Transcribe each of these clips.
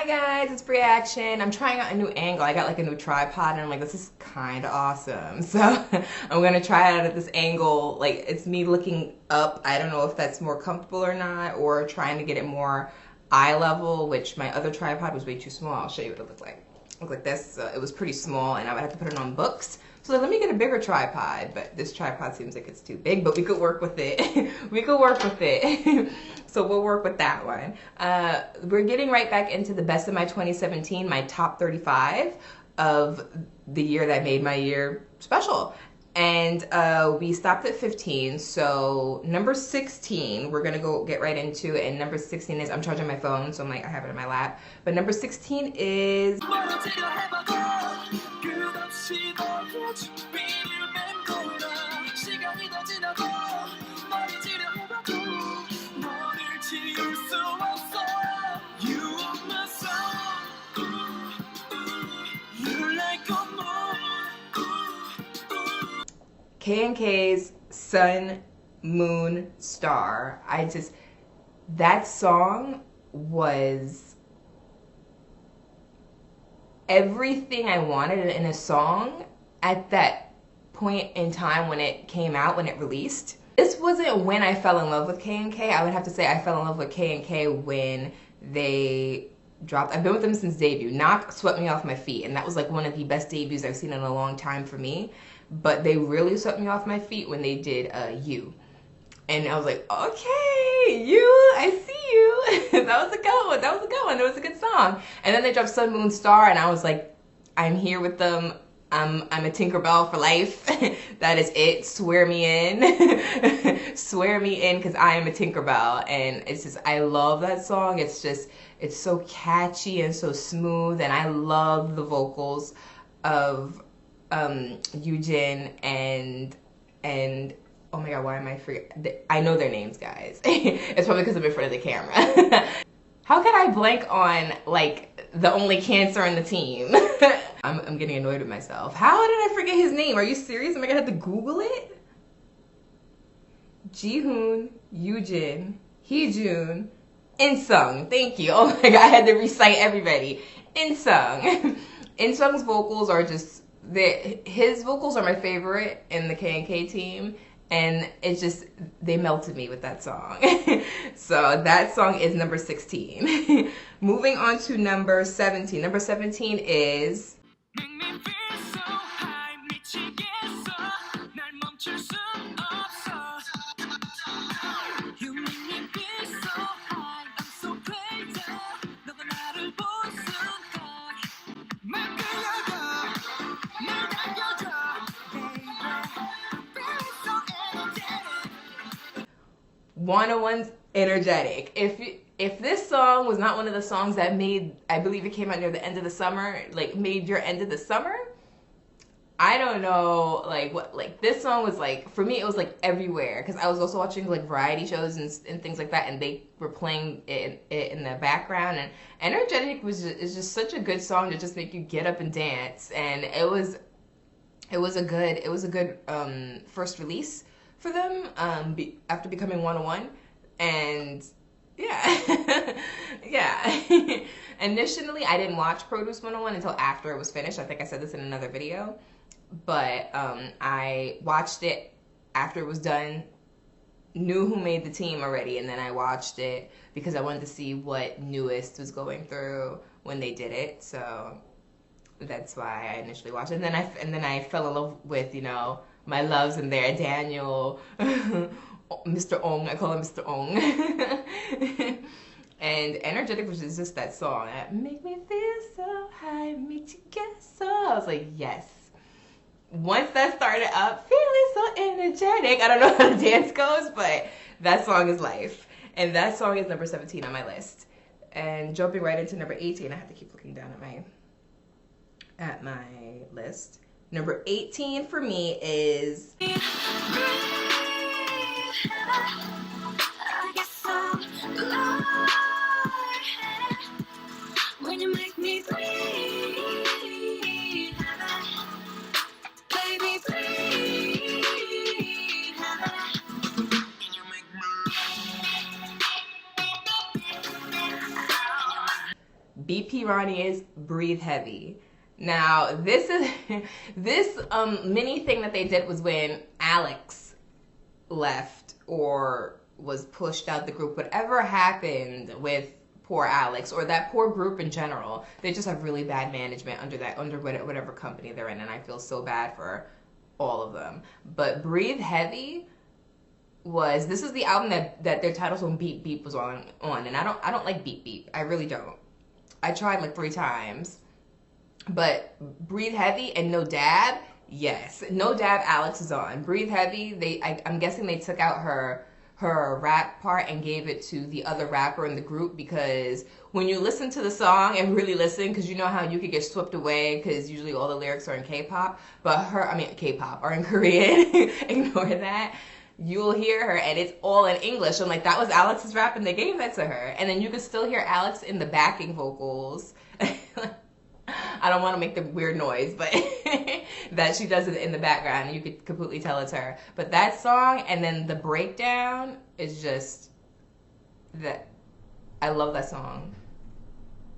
guys, it's BrieAction. I'm trying out a new angle. I got like a new tripod and I'm like, this is kind of awesome. So I'm gonna try it out at this angle. Like it's me looking up. I don't know if that's more comfortable or not, or trying to get it more eye level, which my other tripod was way too small. I'll show you what it looked like. It looked like this. It was pretty small and I would have to put it on books. So let me get a bigger tripod, but this tripod seems like it's too big, but we could work with it. We could work with it. So we'll work with that one. We're getting right back into the best of my 2017, my top 35 of the year that made my year special. And we stopped at 15, so number 16, we're gonna go get right into it, and number 16 is, I'm charging my phone, so I'm like, I have it in my lap, but number 16 is... K&K's Sun, Moon, Star. That song was everything I wanted in a song at that point in time when it came out, when it released. This wasn't when I fell in love with K&K. I would have to say I fell in love with K&K when they dropped. I've been with them since debut. Knock swept me off my feet, and that was like one of the best debuts I've seen in a long time for me. But they really swept me off my feet when they did You. And I was like, okay, You, I see you. That was a good one. That was a good one. It was a good song. And then they dropped Sun, Moon, Star, and I was like, I'm here with them. I'm a Tinkerbell for life. That is it. Swear me in. Swear me in, because I am a Tinkerbell. And it's just, I love that song. It's just, it's so catchy and so smooth. And I love the vocals of Eugene and oh my god, why am I forgetting? I know their names, guys. It's probably because I'm in front of the camera. How could I blank on like the only Cancer on the team? I'm getting annoyed with myself. How did I forget his name? Are you serious? Am I gonna have to Google it? Jihoon, Eugene, Heejun, Insung. Thank you. Oh my god, I had to recite everybody. Insung. Insung's vocals are just, his vocals are my favorite in the K&K team, and it's just, they melted me with that song. So that song is number 16. Moving on to number 17. Number 17 is... One's Energetic. If this song was not one of the songs that made, I believe it came out near the end of the summer, like made your end of the summer, I don't know, like what, like this song was like, for me it was like everywhere, because I was also watching like variety shows and things like that, and they were playing it in the background. And Energetic is just such a good song to just make you get up and dance, and it was a good first release for them after becoming 101. And yeah. Yeah. Initially I didn't watch Produce 101 until after it was finished. I think I said this in another video, but I watched it after it was done, knew who made the team already, and then I watched it because I wanted to see what Newest was going through when they did it. So that's why I initially watched it. And then I fell in love with, you know, my loves in there, Daniel, Mr. Ong, I call him Mr. Ong. And Energetic was just that song, that make me feel so high, make you get so, I was like, yes. Once that started up, feeling so energetic, I don't know how the dance goes, but that song is life. And that song is number 17 on my list. And jumping right into number 18, I have to keep looking down at my list. Number 18 for me is... When you make me breathe, baby, breathe. BP Ronnie is Breathe Heavy. Now, this is this mini thing that they did was when Alex left or was pushed out the group. Whatever happened with poor Alex or that poor group in general, they just have really bad management under whatever company they're in, and I feel so bad for all of them. But Breathe Heavy this is the album that their title song Beep Beep was on, and I don't like Beep Beep. I really don't. I tried like 3 times. But Breathe Heavy and No Dab, yes. No Dab Alex is on. Breathe Heavy, I'm guessing they took out her rap part and gave it to the other rapper in the group, because when you listen to the song and really listen, because you know how you could get swept away because usually all the lyrics are in K-pop, but K-pop are in Korean, ignore that. You'll hear her and it's all in English. I'm like, that was Alex's rap and they gave that to her. And then you can still hear Alex in the backing vocals. I don't want to make the weird noise, but that she does it in the background, and you could completely tell it's her. But that song and then the breakdown is just that. I love that song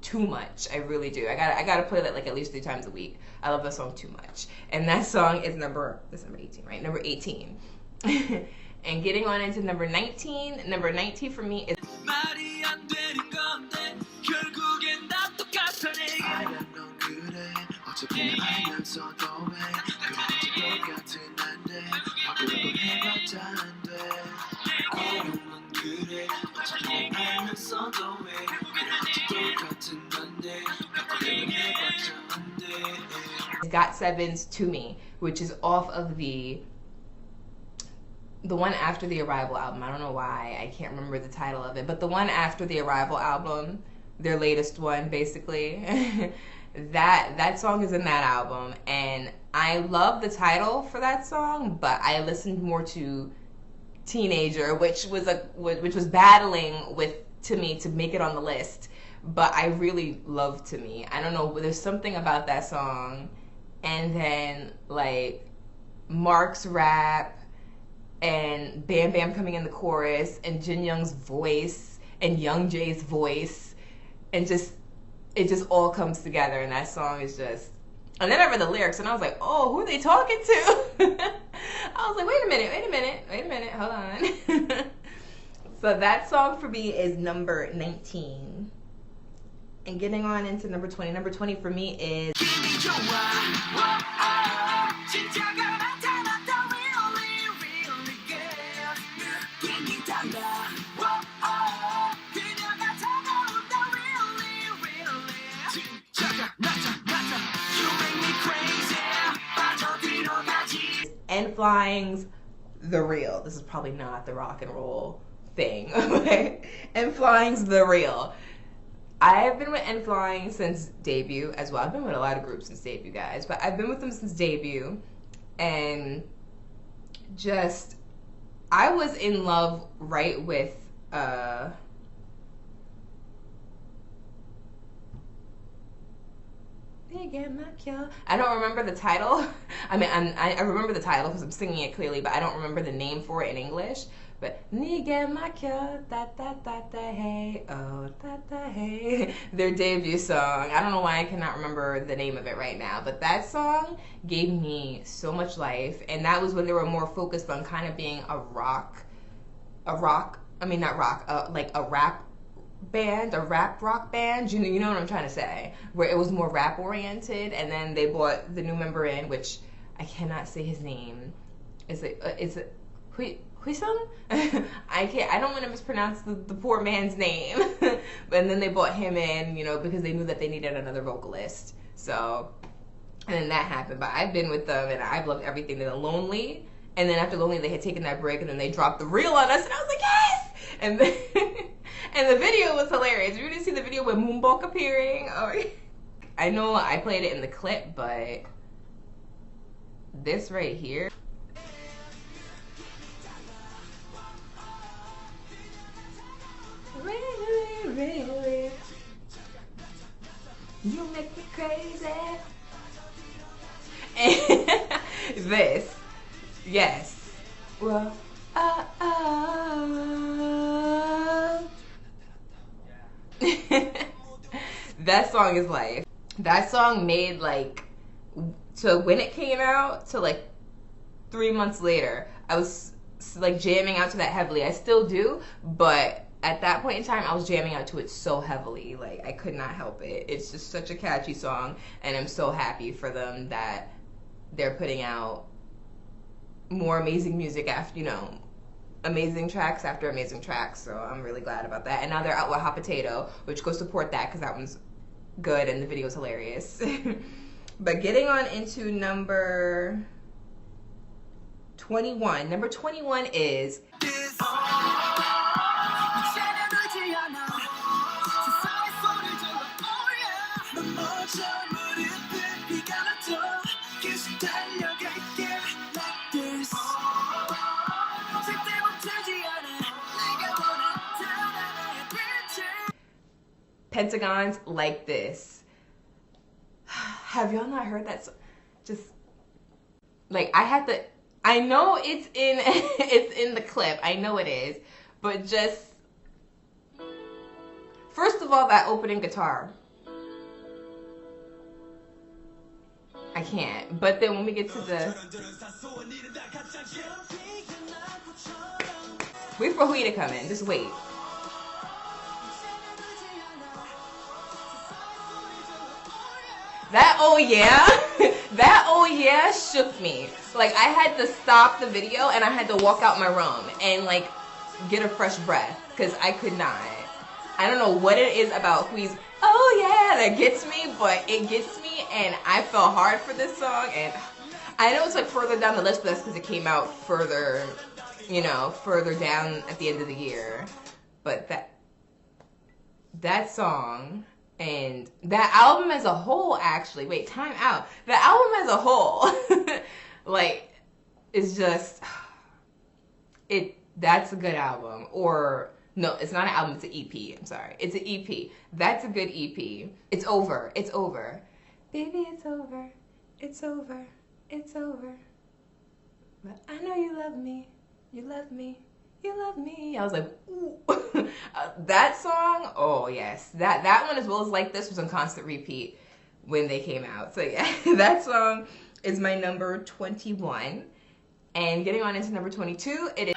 too much. I really do. I gotta play that like at least 3 times a week. I love that song too much. And that song is number 18, right? Number 18. And getting on into number 19. Number 19 for me is Got Sevens To Me, which is off of the one after the Arrival album. I don't know why I can't remember the title of it, but the one after the Arrival album, their latest one basically. that song is in that album, and I love the title for that song, but I listened more to Teenager, which was battling with To Me to make it on the list, but I really love To Me. I don't know, there's something about that song, and then like Mark's rap and Bam Bam coming in the chorus and Jin Young's voice and Young Jay's voice, and it just all comes together, and that song is just. And then I read the lyrics and I was like, oh, who are they talking to? I was like, wait a minute, hold on. So that song for me is number 19. And getting on into number 20. Number 20 for me is N.Flying's The Real. This is probably not the rock and roll thing, but N.Flying's The Real. I have been with N.Flying since debut as well. I've been with a lot of groups since debut, guys, but I've been with them since debut, and just, I was in love right with, I don't remember the title. I mean, I remember the title because I'm singing it clearly, but I don't remember the name for it in English. But hey, oh, hey. Their debut song. I don't know why I cannot remember the name of it right now, but that song gave me so much life, and that was when they were more focused on kind of being a rap band, a rap rock band, you know what I'm trying to say, where it was more rap oriented. And then they brought the new member in, which I cannot say his name. Is it Huisung? I don't want to mispronounce the poor man's name. And then they brought him in, you know, because they knew that they needed another vocalist. So, and then that happened. But I've been with them and I've loved everything. Then Lonely, and then after Lonely they had taken that break, and then they dropped The Real on us, and I was like, yes! And then and the video was hilarious. You didn't see the video with Moonbok appearing? Oh, I know I played it in the clip, but this right here. Really, really, you make me crazy. And this, yes. Well, That song is life. That song made like, to when it came out to like 3 months later, I was like jamming out to that heavily. I still do, but at that point in time, I was jamming out to it so heavily. Like, I could not help it. It's just such a catchy song, and I'm so happy for them that they're putting out more amazing music after, you know, amazing tracks after amazing tracks. So I'm really glad about that. And now they're out with Hot Potato, which go support that because that one's good and the video's hilarious. But getting on into number 21. Number 21 is Pentagon's Like This. Have y'all not heard that song? Just like, I know it's in it's in the clip. I know it is, but just first of all, that opening guitar, I can't. But then when we get to the, wait for Hui to come in. Just wait. That oh yeah, that oh yeah shook me. Like, I had to stop the video and I had to walk out my room and like get a fresh breath because I could not. I don't know what it is about Hui's oh yeah that gets me, but it gets me, and I fell hard for this song. And I know it's like further down the list, but that's because it came out further, you know, further down at the end of the year. But that song. And that album as a whole, actually, wait, time out. The album as a whole, like, is just, that's a good album. Or, no, it's not an album, it's an EP, I'm sorry. It's an EP. That's a good EP. It's over, it's over. Baby, it's over, it's over, it's over. But I know you love me, you love me. You love me. I was like, ooh. That song, oh yes. That one as well as Like This was on constant repeat when they came out. So yeah, that song is my number 21. And getting on into number 22, it is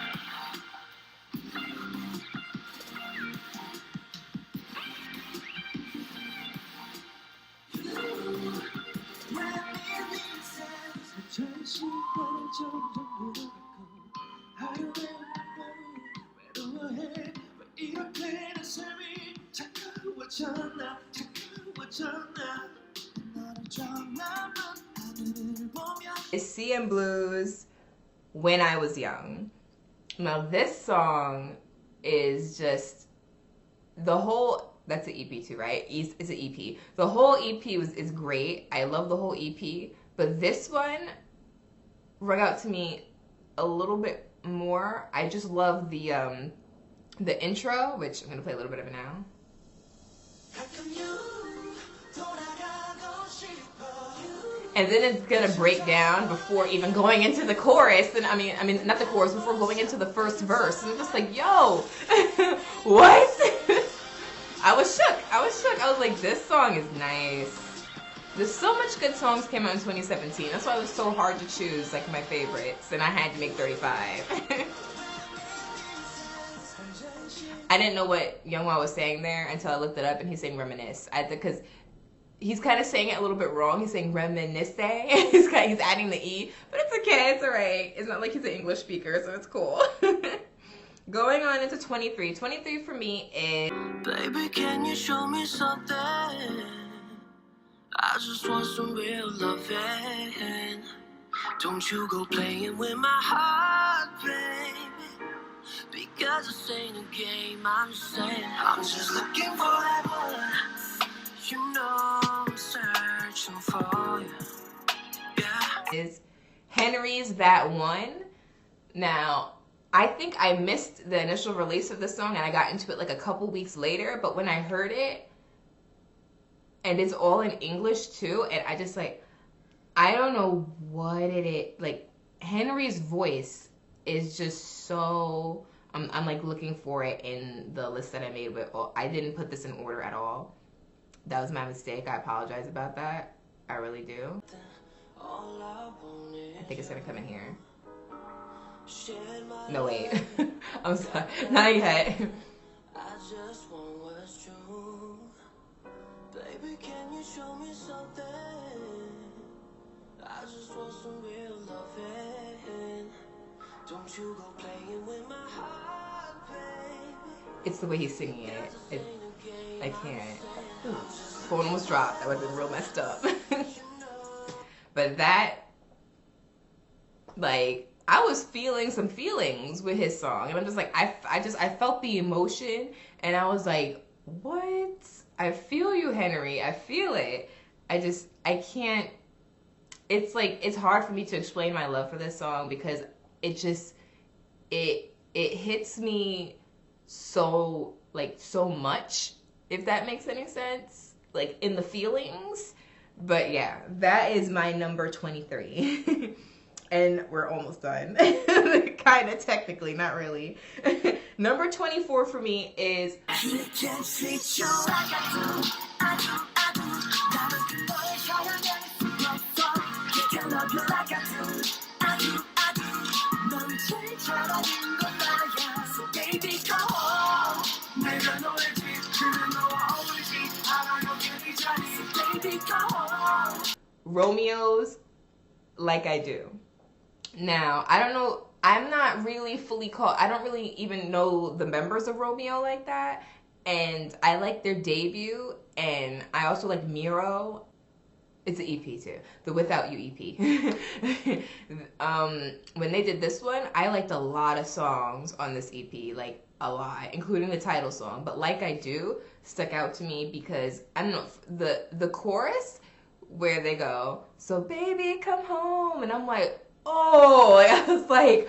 CM Blues, When I Was Young. Now this song is just the whole, that's an EP too, right? It's an EP. The whole EP is great. I love the whole EP, but this one rung out to me a little bit more. I just love the intro, which I'm gonna play a little bit of it now. And then it's gonna break down before even going into the chorus. And I mean, not the chorus, before going into the first verse. And I'm just like, yo, what? I was shook. I was like, this song is nice. There's so much good songs came out in 2017. That's why it was so hard to choose like my favorites, and I had to make 35. I didn't know what Youngwha was saying there until I looked it up, and he's saying reminisce. Because he's kind of saying it a little bit wrong. He's saying reminisce. He's adding the E, but it's okay. It's alright. It's not like he's an English speaker, so it's cool. Going on into 23. 23 for me is... Baby, can you show me something? I just want some real loving. Don't you go playing with my heart, baby. Because this ain't a game, I'm just saying. I'm just looking for that one. You know I'm searching for you. Yeah. Is Henry's That One. Now, I think I missed the initial release of the song and I got into it like a couple weeks later, but when I heard it, and it's all in English too, and I just like, I don't know what it is. Like, Henry's voice is just so, I'm like looking for it in the list that I made with, I didn't put this in order at all. That was my mistake. I apologize about that. I really do. I think it's gonna come in here. No, wait. I'm sorry. Not yet. I just want what's true. Baby, can you show me something? I just want some real loving. Don't you go playing with my heart, baby. It's the way he's singing it. I can't. Ooh, phone almost dropped. That would have been real messed up. But that, like, I was feeling some feelings with his song, and I'm just like, I felt the emotion, and I was like, what? I feel you, Henry. I feel it. I can't. It's like, it's hard for me to explain my love for this song because it just, it hits me so, like, so much, if that makes any sense, like, in the feelings. But yeah, that is my number 23. And we're almost done. Kind of technically, not really. Number 24 for me is Romeo's Like I Do. Now, I don't know, I'm not really fully caught, I don't really even know the members of Romeo like that, and I like their debut, and I also like Miro. It's an EP too, the Without You EP. When they did this one, I liked a lot of songs on this EP, like a lot, including the title song, but Like I Do stuck out to me because, I don't know, the chorus where they go, so baby come home, and I'm like, oh, like, I was like,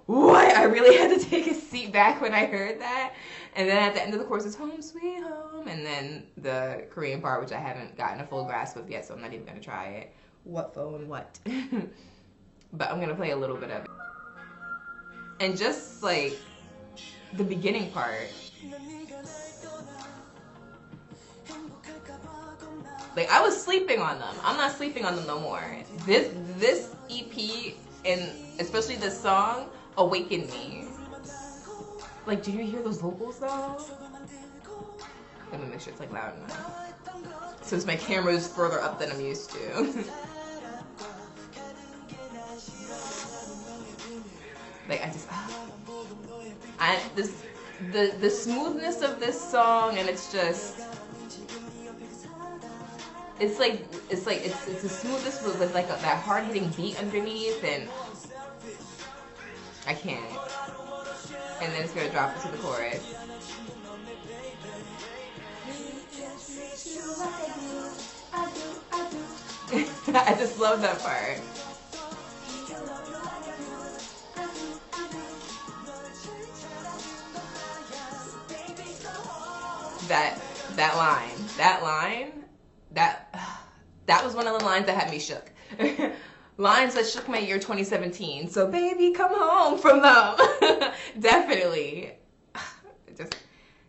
what? I really had to take a seat back when I heard that. And then at the end of the chorus is home sweet home, and then the Korean part, which I haven't gotten a full grasp of yet, so I'm not even gonna try it. What phone, what? But I'm gonna play a little bit of it. And just like the beginning part, like, I was sleeping on them. I'm not sleeping on them no more. This EP, and especially this song, awakened me. Like, do you hear those vocals though? Let me make sure it's like loud enough, since my camera is further up than I'm used to. Like, the smoothness of this song, and it's just, it's the smoothest with like that hard hitting beat underneath, and I can't. And then it's gonna drop into the chorus. I just love that part. That was one of the lines that had me shook. Lines that shook my year 2017. So baby, come home from them. Definitely.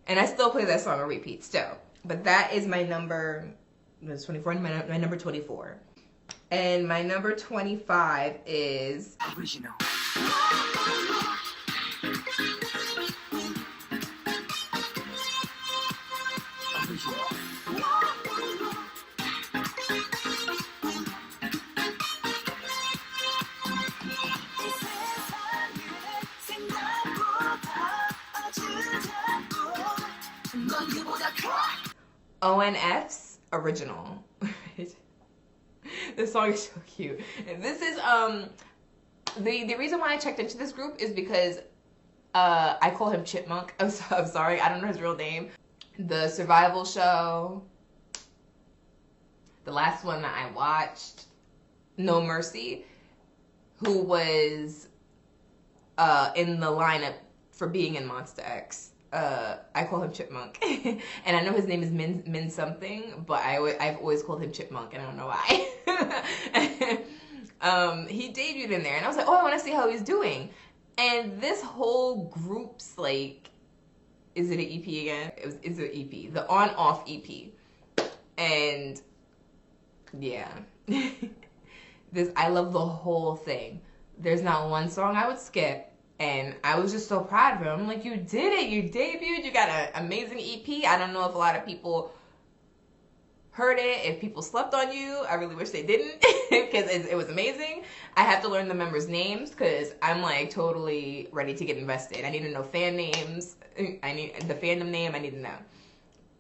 And I still play that song on repeat still. But that is my number, it's 24, my number 24. And my number 25 is Original. ONF's Original. This song is so cute. This is the reason why I checked into this group is because I call him Chipmunk. I'm sorry, I don't know his real name. The survival show, the last one that I watched, No Mercy, who was in the lineup for being in Monster X. I call him Chipmunk, and I know his name is Min something, but I've always called him Chipmunk, and I don't know why. He debuted in there, and I was like, oh, I want to see how he's doing. And this whole group's like, is it an EP again? Is it an EP? The On-Off EP. And yeah. I love the whole thing. There's not one song I would skip. And I was just so proud of him. I'm like, you did it. You debuted. You got an amazing EP. I don't know if a lot of people heard it, if people slept on you. I really wish they didn't because it was amazing. I have to learn the members' names because I'm like totally ready to get invested. I need to know fan names. I need the fandom name. I need to know.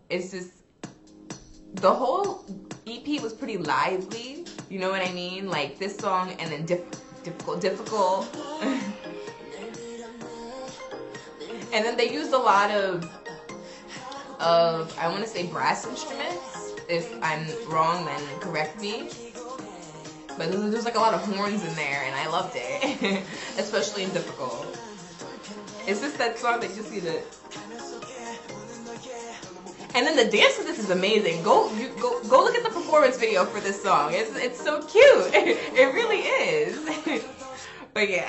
It's just, the whole EP was pretty lively. You know what I mean? Like this song and then difficult. And then they used a lot of I want to say brass instruments. If I'm wrong, then correct me. But there's like a lot of horns in there, and I loved it, especially in difficult. It's just that song that you just see the. And then the dance to this is amazing. Go look at the performance video for this song. It's so cute. It really is. But yeah,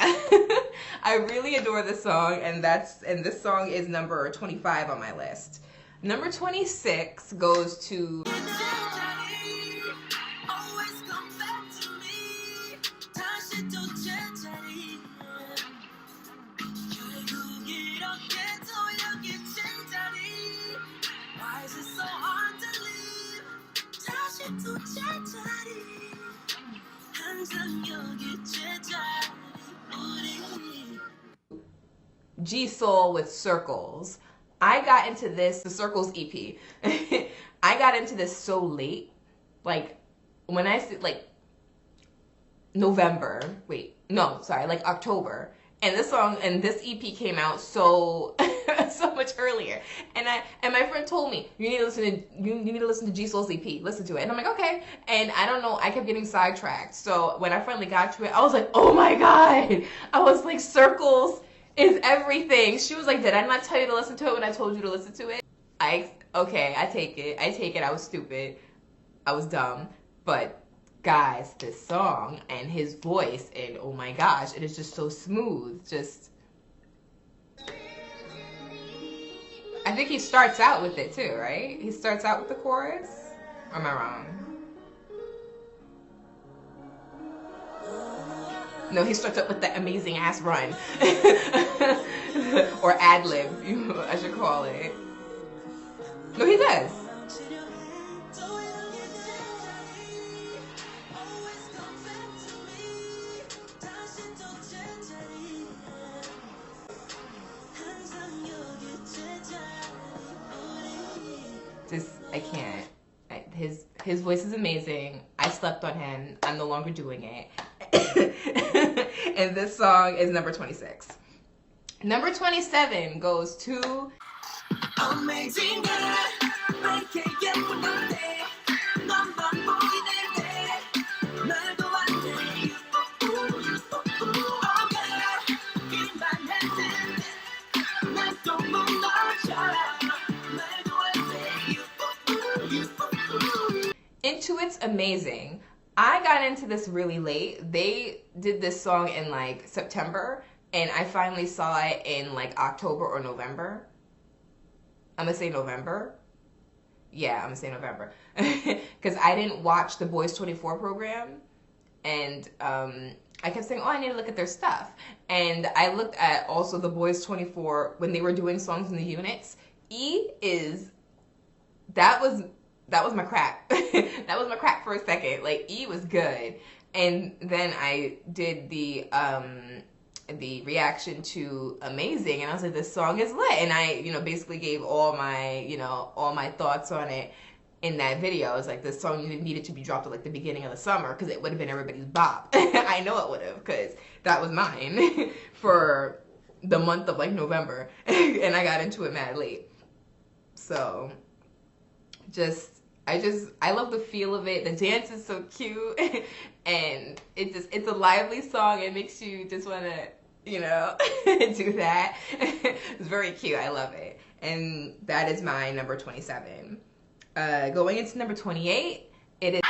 I really adore this song, and this song is number 25 on my list. Number 26 goes to G Soul with Circles. I got into this, the Circles EP. I got into this so late. Like, when I say, like, November. Wait, no, sorry, like October. And this song and this EP came out so so much earlier. And my friend told me, you need to listen to G Soul's EP. Listen to it. And I'm like, okay. And I don't know, I kept getting sidetracked. So when I finally got to it, I was like, oh my God. I was like, Circles is everything. She was like, did I not tell you to listen to it when I told you to listen to it? Okay, I take it. I was stupid. I was dumb. But guys, this song and his voice, and oh my gosh, it is just so smooth. Just, I think he starts out with it too, right? He starts out with the chorus? Or am I wrong? No, he starts up with the amazing ass run. Or ad lib, I should call it. No, he does. I can't. His voice is amazing. I slept on him. I'm no longer doing it. And this song is number 26. Number 27 goes to Amazing Girl. I can't get Intuit's amazing. I got into this really late. They did this song in like September, and I finally saw it in like October or November. I'm gonna say November. Yeah, I'm gonna say November. Because I didn't watch the Boys 24 program, and I kept saying, oh, I need to look at their stuff. And I looked at also the Boys 24 when they were doing songs in the units. That was my crack. That was my crack for a second. Like, E was good. And then I did the reaction to Amazing, and I was like, this song is lit. And I, basically gave all my thoughts on it in that video. I was like, this song needed to be dropped at like the beginning of the summer because it would have been everybody's bop. I know it would have, because that was mine for the month of like November. And I got into it mad late. So I love the feel of it. The dance is so cute, and it's a lively song. It makes you just want to, do that. It's very cute. I love it. And that is my number 27. Going into number 28, it is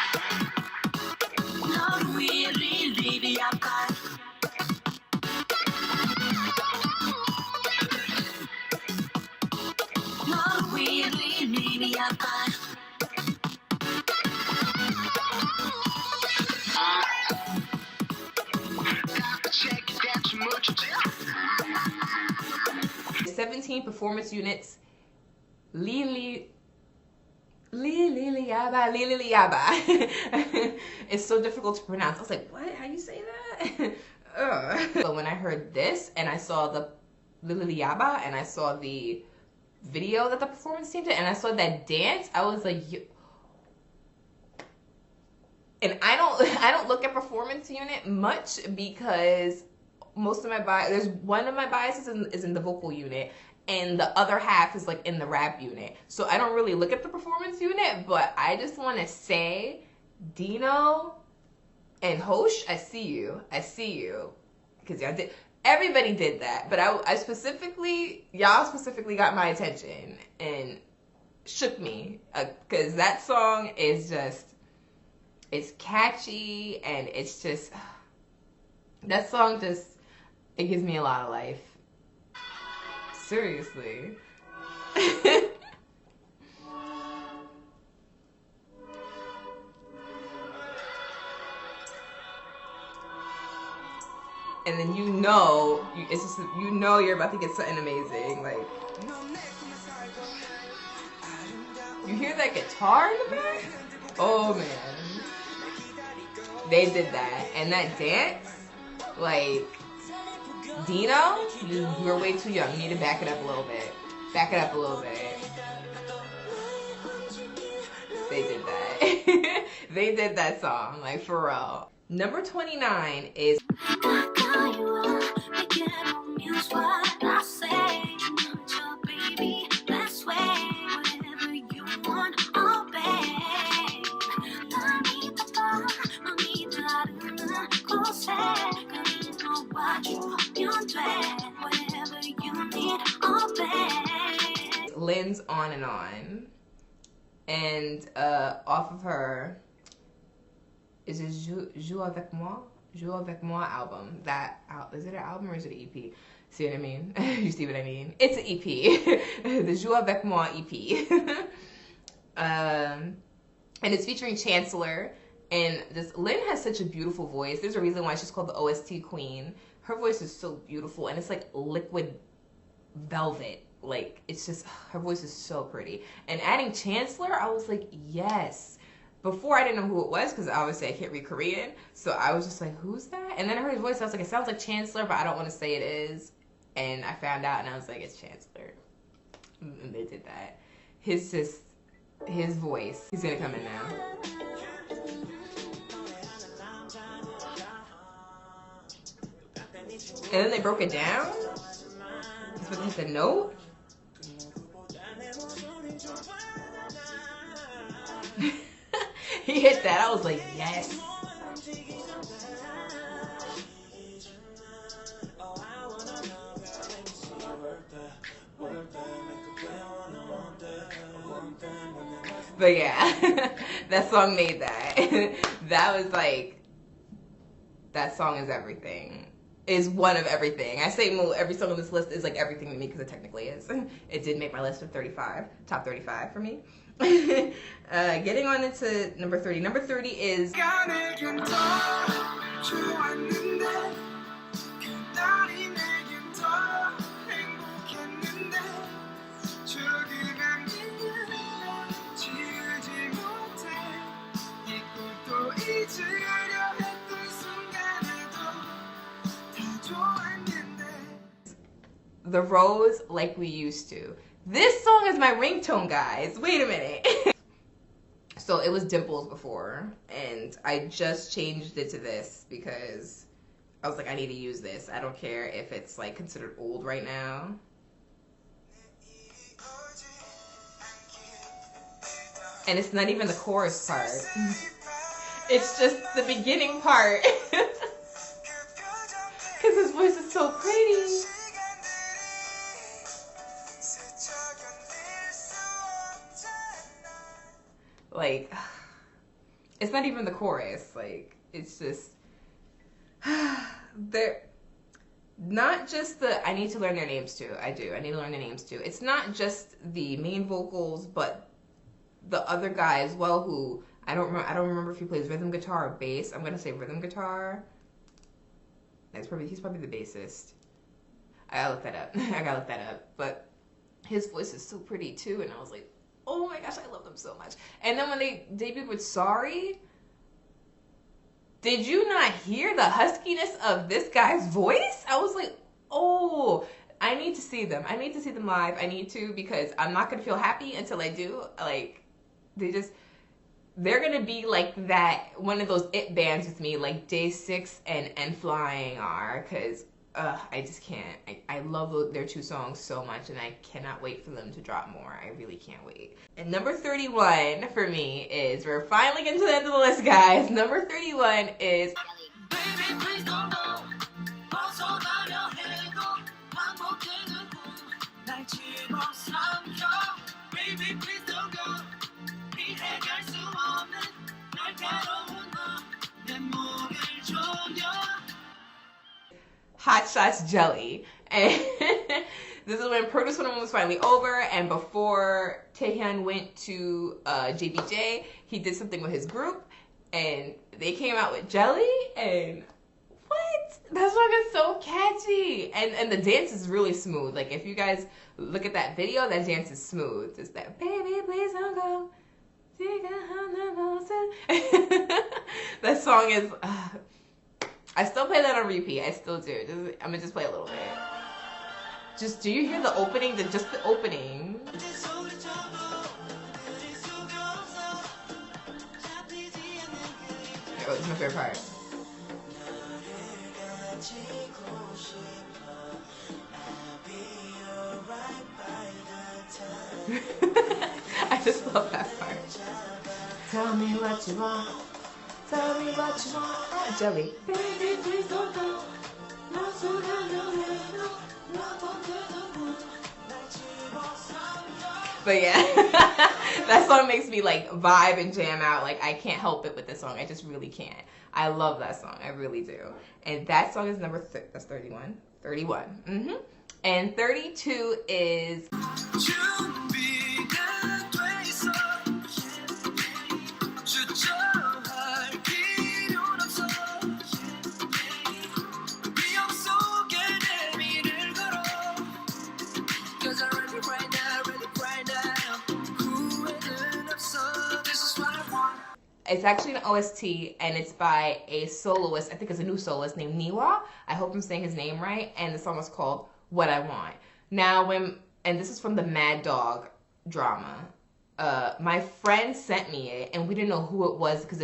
17 performance units. Lili Yaba, Lili Yaba. It's so difficult to pronounce. I was like, what? How you say that? So when I heard this and I saw the Lili Yaba and I saw the video that the performance team did and I saw that dance, I was like, and I don't look at performance unit much because most of my there's one of my biases is in the vocal unit and the other half is like in the rap unit. So I don't really look at the performance unit, but I just want to say Dino and Hosh, I see you. Because y'all did, everybody did that, but I specifically, y'all specifically got my attention and shook me because that song is just, it's catchy and it's just, that song just, it gives me a lot of life. Seriously. And then it's just, you're about to get something amazing. Like, you hear that guitar in the back? Oh man. They did that. And that dance, like, Dino, you're way too young. You need to back it up a little bit. Back it up a little bit. They did that. They did that song, like, for real. Number 29 is Lynn's On and On. And off of her is it Joue avec moi? Joue avec moi album. Is it an album or is it an EP? See what I mean? You see what I mean? It's an EP. The Joue avec moi EP. And it's featuring Chancellor. And Lynn has such a beautiful voice. There's a reason why she's called the OST queen. Her voice is so beautiful and it's like liquid velvet. Like, it's just, her voice is so pretty. And adding Chancellor, I was like, yes. Before, I didn't know who it was because obviously I can't read Korean. So I was just like, who's that? And then I heard his voice. I was like, it sounds like Chancellor, but I don't want to say it is. And I found out and I was like, it's Chancellor. And they did that. His voice. He's going to come in now. And then they broke it down. He's supposed to hit the note. He hit that. I was like, yes. But yeah, that song made that. That was like, that song is everything. Is one of everything. I say every song on this list is like everything to me because it technically is. It did make my list of 35, top 35 for me. Getting on into number 30. Number 30 is The Rose Like We Used To. This song is my ringtone, guys. Wait a minute. So it was Dimples before, and I just changed it to this because I was like, I need to use this. I don't care if it's like considered old right now. And it's not even the chorus part. It's just the beginning part. Because his voice is so pretty. Like, it's not even the chorus. Like, it's just, they're not just the, I need to learn their names too. I do. I need to learn their names too. It's not just the main vocals, but the other guy as well who, I don't remember if he plays rhythm guitar or bass. I'm going to say rhythm guitar. He's probably the bassist. I gotta look that up. But His voice is so pretty too, and I was like, oh my gosh, I love them so much. And then when they debuted with Sorry, did you not hear the huskiness of this guy's voice? I was like, oh, I need to see them. I need to see them live. I need to, because I'm not gonna feel happy until I do. Like, they're gonna be like that, one of those it bands with me, like Day 6 and Flying are, because I just can't. I love their 2 songs so much, and I cannot wait for them to drop more. I really can't wait. And number 31 for me is, we're finally getting to the end of the list, guys. Number 31 is Baby, please don't go. Baby, please don't go. Hot Shots Jelly. And this is when Produce 101 was finally over, and before Taehyun went to JBJ, he did something with his group, and they came out with Jelly, and what? That song is so catchy, and the dance is really smooth. Like, if you guys look at that video, that dance is smooth. Just that, baby, please don't go. That song is, I still play that on repeat. I still do. I'm gonna just play a little bit. Just, do you hear the opening? Just the opening. Oh, it's my favorite part. I just love that part. Tell me what you want. Tell me what you want. Jelly. Baby, please don't go. But yeah, that song makes me like vibe and jam out. Like, I can't help it with this song. I just really can't. I love that song. I really do. And that song is that's 31. 31. And 32 is it's actually an OST, and it's by a soloist. I think it's a new soloist named Niwa. I hope I'm saying his name right. And the song is called What I Want. Now, and this is from the Mad Dog drama. My friend sent me it, and we didn't know who it was, because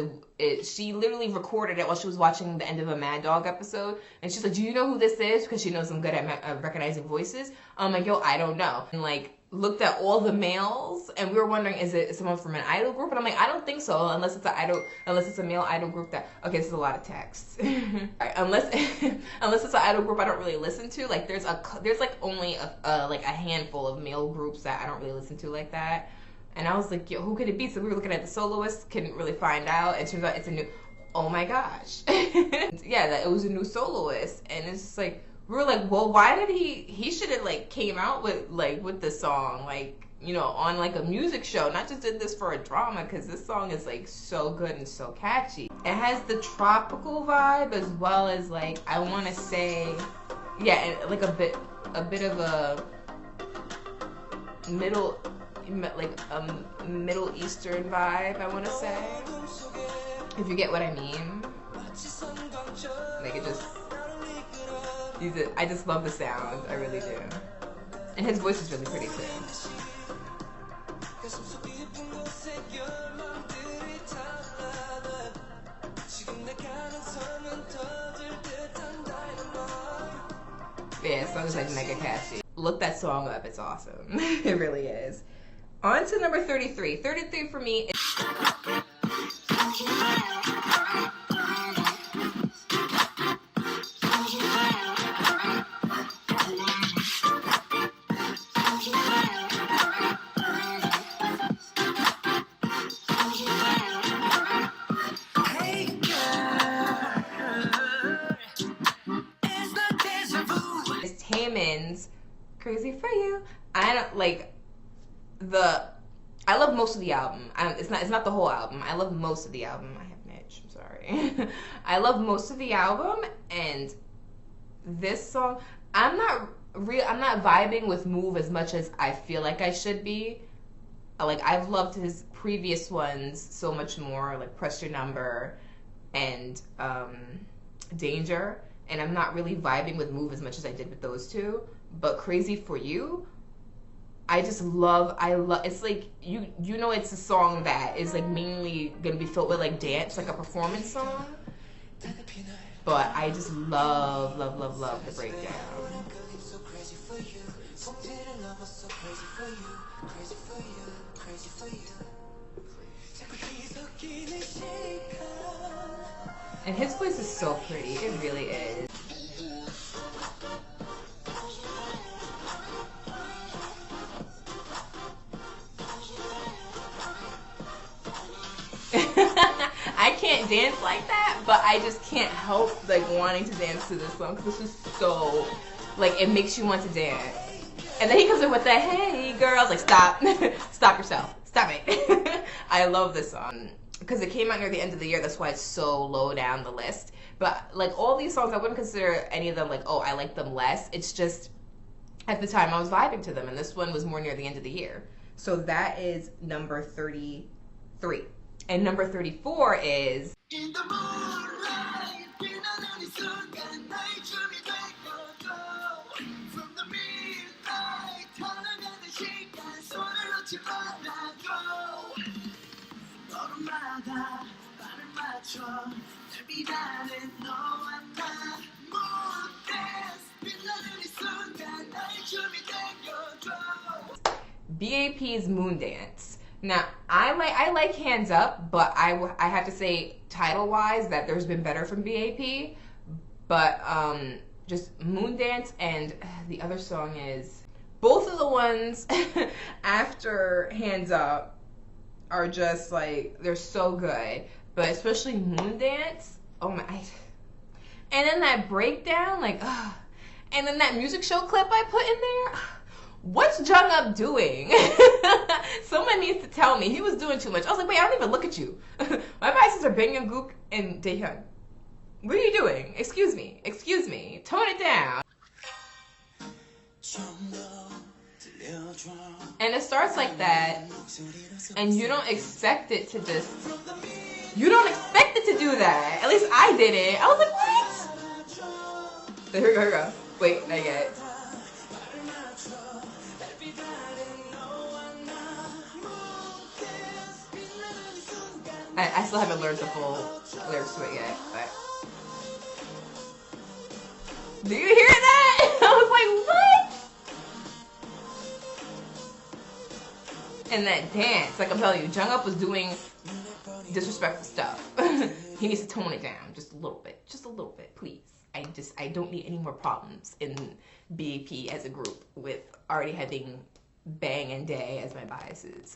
she literally recorded it while she was watching the end of a Mad Dog episode. And she's like, do you know who this is? Because she knows I'm good at recognizing voices. I'm like, yo, I don't know. And like, looked at all the males, and we were wondering, is it someone from an idol group? And I'm like, I don't think so, unless it's a male idol group that, okay, this is a lot of text. Right, unless it's an idol group I don't really listen to. Like, there's like only a handful of male groups that I don't really listen to like that. And I was like, yo, who could it be? So we were looking at the soloist, couldn't really find out. It turns out it's a new, oh my gosh. Yeah, that it was a new soloist, and it's just like, we were like, well, why did he should have like came out with the song, like, you know, on like a music show, not just did this for a drama, because this song is like so good and so catchy. It has the tropical vibe, as well as like, I want to say, yeah, like a bit of a Middle Eastern vibe, I want to say, if you get what I mean. Like, it just, I just love the sound, I really do. And his voice is really pretty too. Yeah, the song is like mega catchy. Look that song up, it's awesome. It really is. On to number 33. 33 for me is Taemin's Crazy For You. I don't like I love most of the album. It's not the whole album. I love most of the album. I have Mitch, I'm sorry. I love most of the album, and this song, I'm not I'm not vibing with Move as much as I feel like I should be. Like, I've loved his previous ones so much more, like Press Your Number and Danger, and I'm not really vibing with Move as much as I did with those two. But Crazy for You, I just love. It's like you know, it's a song that is like mainly gonna be filled with like dance, like a performance song. But I just love the breakdown. And his voice is so pretty. It really is. I can't dance like that, but I just can't help like wanting to dance to this song because it's just so, like, it makes you want to dance. And then he comes in with that, hey girls, like, stop, stop yourself, stop it. I love this song because it came out near the end of the year. That's why it's so low down the list. But like all these songs, I wouldn't consider any of them like, oh, I like them less. It's just at the time I was vibing to them, and this one was more near the end of the year. So that is number 33. And number 34 is In the Moonlight. From the midnight, BAP's Moondance. Now, I like Hands Up, but I have to say, title-wise, that there's been better from BAP. But just Moondance and the other song is... Both of the ones after Hands Up are just like, they're so good. But especially Moondance, oh my... And then that breakdown, like, and then that music show clip I put in there... What's Jungkook doing? Someone needs to tell me. He was doing too much. I was like, wait, I don't even look at you. My biases are Bangyeonggook and Daehyun. What are you doing? Excuse me. Excuse me. Tone it down. And it starts like that, and you don't expect it to just... You don't expect it to do that. At least I didn't. I was like, what? Here we go, here we go. Wait, not yet. I still haven't learned the full lyrics to it yet, but... Do you hear that? I was like, what? And that dance, like I'm telling you, Jungkook was doing disrespectful stuff. He needs to tone it down just a little bit, please. I don't need any more problems in BAP as a group with already having Bang and Day as my biases.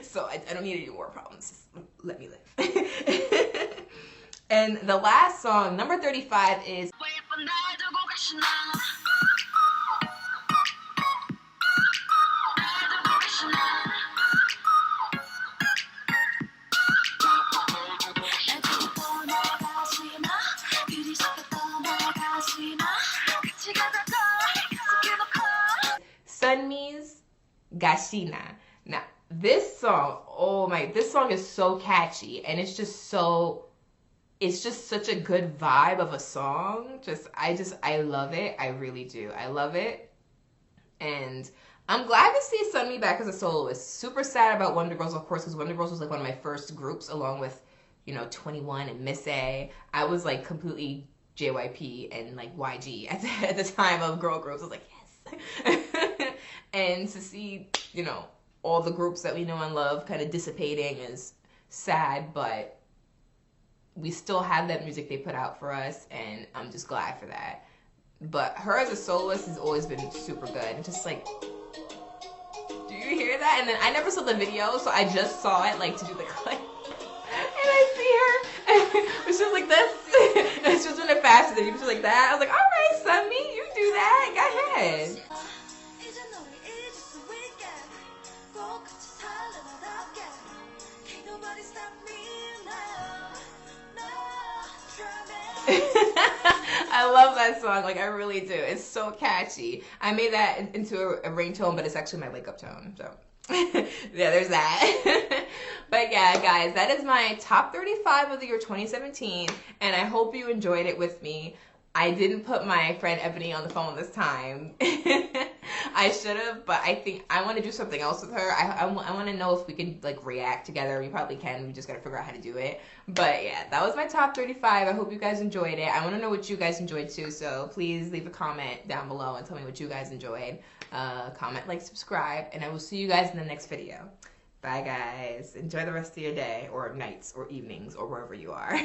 So I don't need any more problems. Just let me live. And the last song, number 35, is Sunmi's Gashina. Now, this song, oh my, this song is so catchy, and it's just such a good vibe of a song. I love it. I really do. I love it. And I'm glad to see Sunmi back as a soloist. Super sad about Wonder Girls, of course, because Wonder Girls was like one of my first groups, along with, 21 and Miss A. I was like completely JYP and like YG at the time of girl groups. I was like, yes. And to see, all the groups that we know and love kind of dissipating is sad, but we still have that music they put out for us, and I'm just glad for that. But her as a soloist has always been super good. And just like, do you hear that? And then I never saw the video, so I just saw it like to do the clip. And I see her, and she was like this, and she was doing it faster than you. She was like that. I was like, all right, Sunmi, you do that. Go ahead. I I love that song. Like, I really do. It's so catchy. I made that into a ringtone, but it's actually my wake up tone. So, yeah, there's that. But yeah, guys, that is my top 35 of the year 2017, and I hope you enjoyed it with me. I didn't put my friend Ebony on the phone this time. I should have, but I think I want to do something else with her. I want to know if we can like react together. We probably can. We just got to figure out how to do it. But yeah, that was my top 35. I hope you guys enjoyed it. I want to know what you guys enjoyed too. So please leave a comment down below and tell me what you guys enjoyed. Comment, like, subscribe, and I will see you guys in the next video. Bye guys. Enjoy the rest of your day or nights or evenings or wherever you are.